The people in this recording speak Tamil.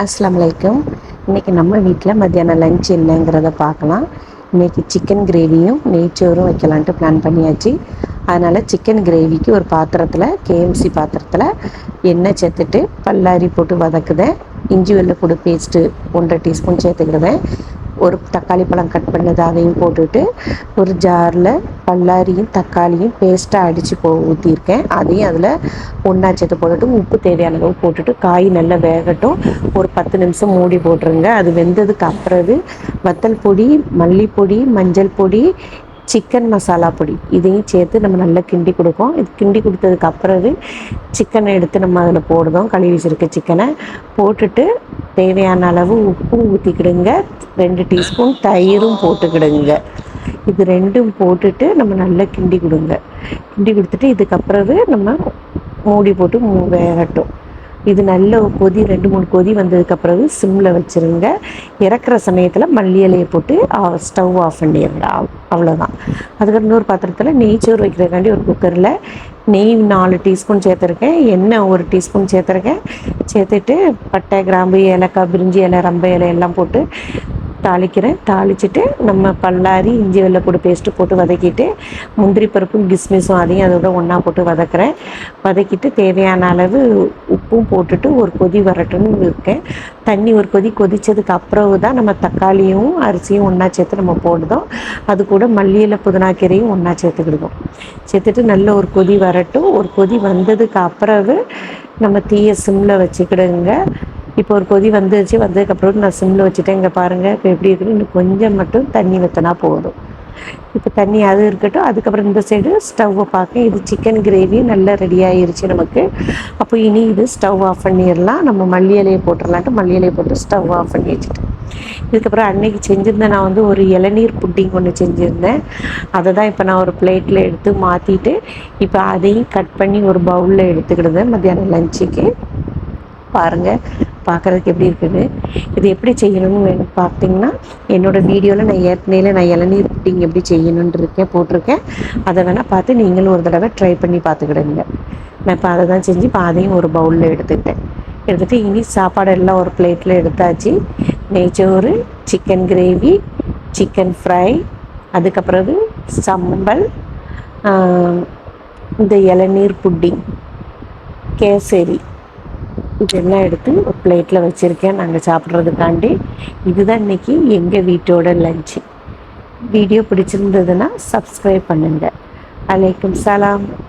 அஸ்ஸலாமு அலைக்கும். இன்றைக்கி நம்ம வீட்டில் மத்தியானம் லஞ்ச் என்னங்கிறத பார்க்கலாம். இன்றைக்கி சிக்கன் கிரேவியும் நெய்ச்சோறும் வைக்கலான்ட்டு பிளான் பண்ணியாச்சு. அதனால் சிக்கன் கிரேவிக்கு ஒரு பாத்திரத்தில் கேஎம்சி பாத்திரத்தில் எண்ணெய் சேர்த்துட்டு பல்லாரி போட்டு வதக்குதேன். இஞ்சி வெள்ளைப்பூடு பேஸ்ட்டு 1.5 டீஸ்பூன் சேர்த்துக்கிடுவேன். ஒரு தக்காளி பழம் கட் பண்ணது அதையும் போட்டுட்டு ஒரு ஜாரில் பல்லாரியும் தக்காளியும் பேஸ்ட்டாக அடித்து ஊற்றிருக்கேன். அதையும் அதில் ஒன்றா சேர்த்து போட்டுட்டு உப்பு தேவையான அளவு போட்டுட்டு காய் நல்லா வேகட்டும். ஒரு 10 நிமிஷம் மூடி போட்டுருங்க. அது வெந்ததுக்கு அப்புறம் வத்தல் பொடி, மல்லிப்பொடி, மஞ்சள் பொடி, சிக்கன் மசாலா பொடி இதையும் சேர்த்து நம்ம நல்லா கிண்டி கொடுப்போம். இது கிண்டி கொடுத்ததுக்கு அப்புறம் சிக்கனை எடுத்து நம்ம அதில் போடுறோம். கழுவி வச்சுருக்க சிக்கனை போட்டுட்டு தேவையான அளவு உப்பு ஊற்றிக்கிடுங்க. 2 டீஸ்பூன் தயிரும் போட்டுக்கிடுங்க. இது ரெண்டும் போட்டுட்டு நம்ம நல்லா கிண்டி கொடுங்க. கிண்டி கொடுத்துட்டு இதுக்கப்புறம் நம்ம மூடி போட்டு வேகட்டும். இது நல்ல கொதி 2-3 கொதி வந்ததுக்கப்புறம் சிம்மில் வச்சுருங்க. இறக்குற சமயத்தில் மல்லி இலையை போட்டு ஸ்டவ் ஆஃப் பண்ணிடுங்க. அவ்வளோதான். அதுக்கப்புறம் இன்னொரு பாத்திரத்தில் நெய்ச்சோறு வைக்கிறதுக்காண்டி ஒரு குக்கரில் நெய் 4 டீஸ்பூன் சேர்த்துருக்கேன். எண்ணெய் 1 டீஸ்பூன் சேர்த்துருக்கேன். சேர்த்துட்டு பட்டை, கிராம்பு, ஏலக்காய், பிரிஞ்சி இலை, ரம்ப இலை எல்லாம் போட்டு தாளிக்கிறேன். தாளிச்சுட்டு நம்ம பல்லாரி, இஞ்சி வெள்ளைப்பூடு பேஸ்ட்டு போட்டு வதக்கிட்டு முந்திரி பருப்பும் கிஸ்மிஸும் அதையும் அதோட ஒன்றா போட்டு வதக்குறேன். வதக்கிட்டு தேவையான அளவு உப்பும் போட்டுட்டு ஒரு கொதி வரட்டுன்னு இருக்கேன். தண்ணி ஒரு கொதி கொதித்ததுக்கு அப்புறம் தான் நம்ம தக்காளியும் அரிசியும் ஒன்றா சேர்த்து நம்ம போடுதோம். அது கூட மல்லி இலை, புதினாக்கீரையும் ஒன்றா சேர்த்துக்கிடுவோம். சேர்த்துட்டு நல்ல ஒரு கொதி வரட்டும். ஒரு கொதி வந்ததுக்கு அப்புறம் நம்ம தீயை சிம்மில் வச்சுக்கிடுங்க. இப்போ ஒரு கொதி வந்ததுக்கப்புறம் நான் சிம்மில் வச்சுட்டேன். இங்கே பாருங்கள் இப்போ எப்படி இருக்குன்னு. இன்னும் கொஞ்சம் மட்டும் தண்ணி ஊற்றினா போதும். இப்போ தண்ணி அது இருக்கட்டும். அதுக்கப்புறம் இந்த சைடு ஸ்டவ்வை பார்க்க இது சிக்கன் கிரேவி நல்லா ரெடி ஆகிருச்சு நமக்கு. அப்போ இனி இது ஸ்டவ் ஆஃப் பண்ணிடலாம். நம்ம மல்லி இலையை போட்டுடலான்ட்டு மல்லி இலையை போட்டு ஸ்டவ் ஆஃப் பண்ணி வச்சுட்டேன். இதுக்கப்புறம் அன்னைக்கு செஞ்சுருந்தேன். நான் வந்து ஒரு இளநீர் புட்டிங் ஒன்று செஞ்சுருந்தேன். அதை தான் இப்போ நான் ஒரு பிளேட்டில் எடுத்து மாற்றிட்டு இப்போ அதையும் கட் பண்ணி ஒரு பவுலில் எடுத்துக்கிடுவேன் மத்தியானம் லஞ்சுக்கு. பாருங்கள் பார்க்குறதுக்கு எப்படி இருக்குது. இது எப்படி செய்யணும்னு பார்த்தீங்கன்னா என்னோடய வீடியோவில் நான் ஏற்கனவே இளநீர் புட்டிங் எப்படி செய்யணுன்னு போட்டிருக்கேன். அதை வேணால் பார்த்து நீங்களும் ஒரு தடவை ட்ரை பண்ணி பார்த்துக்கிடுங்க. நான் இப்போ அதை தான் செஞ்சு இப்போ அதையும் ஒரு பவுலில் எடுத்துகிட்டு இனி சாப்பாடு எல்லாம் ஒரு பிளேட்டில் எடுத்தாச்சு. நெய்ச்சோறு, சிக்கன் கிரேவி, சிக்கன் ஃப்ரை, அதுக்கப்புறம் சம்பல், இந்த இளநீர் புட்டிங், கேசரி இதெல்லாம் எடுத்து ஒரு பிளேட்டில் வச்சுருக்கேன் நாங்கள் சாப்பிட்றதுக்காண்டி. இதுதான் இன்றைக்கி எங்கள் வீட்டோட லஞ்சு. வீடியோ பிடிச்சிருந்ததுன்னா சப்ஸ்கிரைப் பண்ணுங்கள். அலைக்கும் சலாம்.